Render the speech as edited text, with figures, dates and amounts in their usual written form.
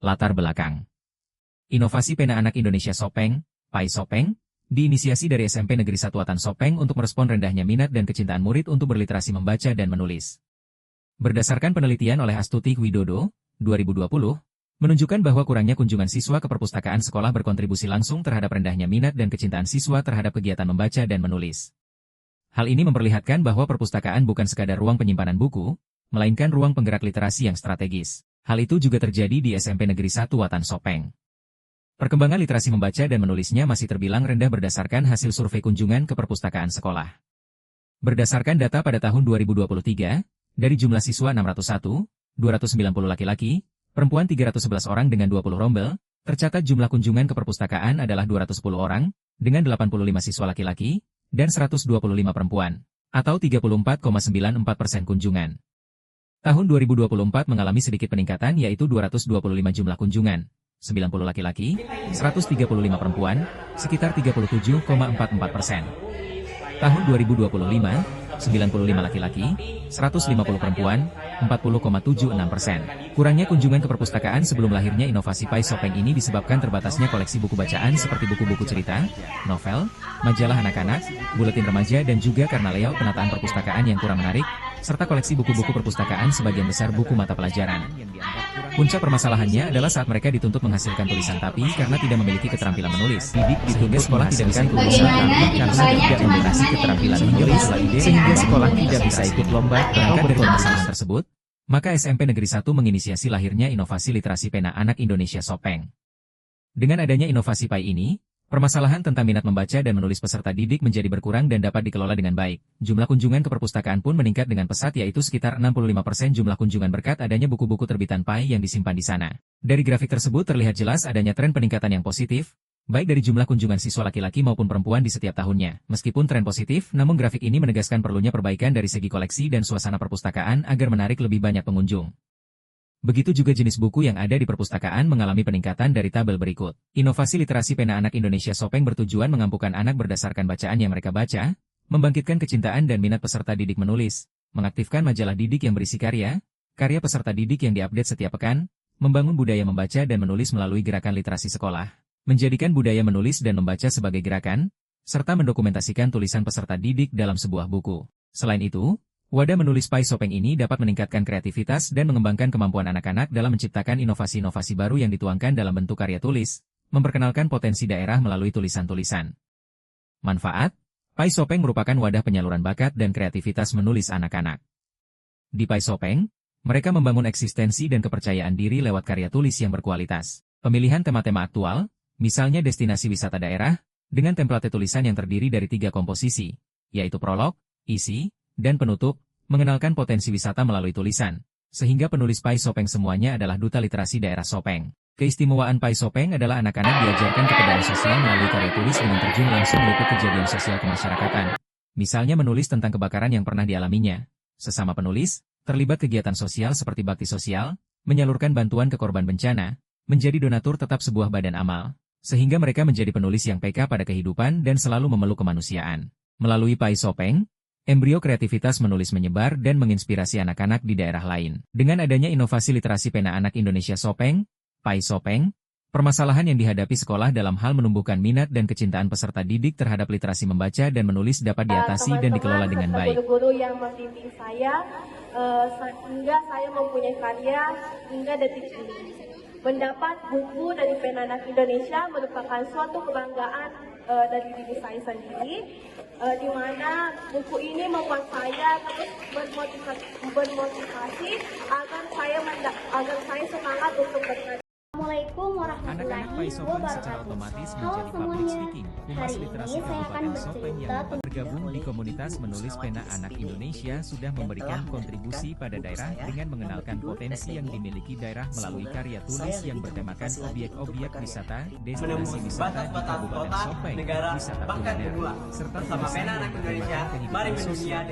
Latar belakang. Inovasi Pena Anak Indonesia Sopeng, PAI Sopeng, diinisiasi dari SMP Negeri 1 Watan Sopeng untuk merespon rendahnya minat dan kecintaan murid untuk berliterasi membaca dan menulis. Berdasarkan penelitian oleh Astuti Widodo, 2020, menunjukkan bahwa kurangnya kunjungan siswa ke perpustakaan sekolah berkontribusi langsung terhadap rendahnya minat dan kecintaan siswa terhadap kegiatan membaca dan menulis. Hal ini memperlihatkan bahwa perpustakaan bukan sekadar ruang penyimpanan buku, melainkan ruang penggerak literasi yang strategis. Hal itu juga terjadi di SMP Negeri 1 Watan Sopeng. Perkembangan literasi membaca dan menulisnya masih terbilang rendah berdasarkan hasil survei kunjungan ke perpustakaan sekolah. Berdasarkan data pada tahun 2023, dari jumlah siswa 601, 290 laki-laki, perempuan 311 orang dengan 20 rombel, tercatat jumlah kunjungan ke perpustakaan adalah 210 orang, dengan 85 siswa laki-laki, dan 125 perempuan, atau 34,94% kunjungan. Tahun 2024 mengalami sedikit peningkatan yaitu 225 jumlah kunjungan, 90 laki-laki, 135 perempuan, sekitar 37,44%. Tahun 2025, 95 laki-laki, 150 perempuan, 40,76%. Kurangnya kunjungan ke perpustakaan sebelum lahirnya inovasi PAI Sopeng ini disebabkan terbatasnya koleksi buku bacaan seperti buku-buku cerita, novel, majalah anak-anak, buletin remaja dan juga karena layout penataan perpustakaan yang kurang menarik, serta koleksi buku-buku perpustakaan sebagian besar buku mata pelajaran. Puncak permasalahannya adalah saat mereka dituntut menghasilkan tulisan tapi karena tidak memiliki keterampilan menulis, sehingga sekolah tidak bisa ikut lomba karena tidak memiliki keterampilan menulis, sehingga sekolah tidak bisa ikut lomba. Berangkat dari permasalahan tersebut, maka SMP Negeri 1 menginisiasi lahirnya inovasi literasi Pena Anak Indonesia Sopeng. Dengan adanya inovasi PAI ini, permasalahan tentang minat membaca dan menulis peserta didik menjadi berkurang dan dapat dikelola dengan baik. Jumlah kunjungan ke perpustakaan pun meningkat dengan pesat yaitu sekitar 65% jumlah kunjungan berkat adanya buku-buku terbitan PAI yang disimpan di sana. Dari grafik tersebut terlihat jelas adanya tren peningkatan yang positif, baik dari jumlah kunjungan siswa laki-laki maupun perempuan di setiap tahunnya. Meskipun tren positif, namun grafik ini menegaskan perlunya perbaikan dari segi koleksi dan suasana perpustakaan agar menarik lebih banyak pengunjung. Begitu juga jenis buku yang ada di perpustakaan mengalami peningkatan dari tabel berikut. Inovasi literasi Pena Anak Indonesia Sopeng bertujuan mengampukan anak berdasarkan bacaan yang mereka baca, membangkitkan kecintaan dan minat peserta didik menulis, mengaktifkan majalah didik yang berisi karya peserta didik yang diupdate setiap pekan, membangun budaya membaca dan menulis melalui gerakan literasi sekolah, menjadikan budaya menulis dan membaca sebagai gerakan, serta mendokumentasikan tulisan peserta didik dalam sebuah buku. Selain itu, wadah menulis PAI Sopeng ini dapat meningkatkan kreativitas dan mengembangkan kemampuan anak-anak dalam menciptakan inovasi-inovasi baru yang dituangkan dalam bentuk karya tulis, memperkenalkan potensi daerah melalui tulisan-tulisan. Manfaat, PAI Sopeng merupakan wadah penyaluran bakat dan kreativitas menulis anak-anak. Di PAI Sopeng, mereka membangun eksistensi dan kepercayaan diri lewat karya tulis yang berkualitas. Pemilihan tema-tema aktual, misalnya destinasi wisata daerah, dengan template tulisan yang terdiri dari 3 komposisi, yaitu prolog, isi, dan penutup, mengenalkan potensi wisata melalui tulisan, sehingga penulis PAI Sopeng semuanya adalah duta literasi daerah Sopeng. Keistimewaan PAI Sopeng adalah anak-anak diajarkan kepedulian sosial melalui karya tulis dengan terjun langsung meliput kejadian sosial kemasyarakatan. Misalnya menulis tentang kebakaran yang pernah dialaminya. Sesama penulis, terlibat kegiatan sosial seperti bakti sosial, menyalurkan bantuan ke korban bencana, menjadi donatur tetap sebuah badan amal, sehingga mereka menjadi penulis yang peka pada kehidupan dan selalu memeluk kemanusiaan. Melalui PAI Sopeng, embrio kreativitas menulis menyebar dan menginspirasi anak-anak di daerah lain. Dengan adanya inovasi literasi Pena Anak Indonesia Sopeng, PAI Sopeng, permasalahan yang dihadapi sekolah dalam hal menumbuhkan minat dan kecintaan peserta didik terhadap literasi membaca dan menulis dapat diatasi dan dikelola dengan baik. Guru-guru yang membimbing saya, sehingga saya mempunyai karya hingga detik ini. Mendapat buku dari Pena Anak Indonesia merupakan suatu kebanggaan dari diri saya sendiri, di mana buku ini membuat saya terus bermotivasi agar saya semangat untuk belajar. Assalamualaikum Anak-anak PAI warahmatullahi Sopeng secara wabarakatuh. otomatis Halo menjadi public semuanya, speaking. Humas hari literasi ini saya akan Kabupaten Sopeng yang bercerita dapat bergabung di komunitas menulis Pena Anak Indonesia sudah memberikan kontribusi pada daerah dengan mengenalkan potensi yang dimiliki daerah melalui karya tulis yang bertemakan objek-objek wisata, destinasi wisata di Kabupaten Sopeng, wisata kuliner, serta tulisan yang bertemakan kehidupan sosial.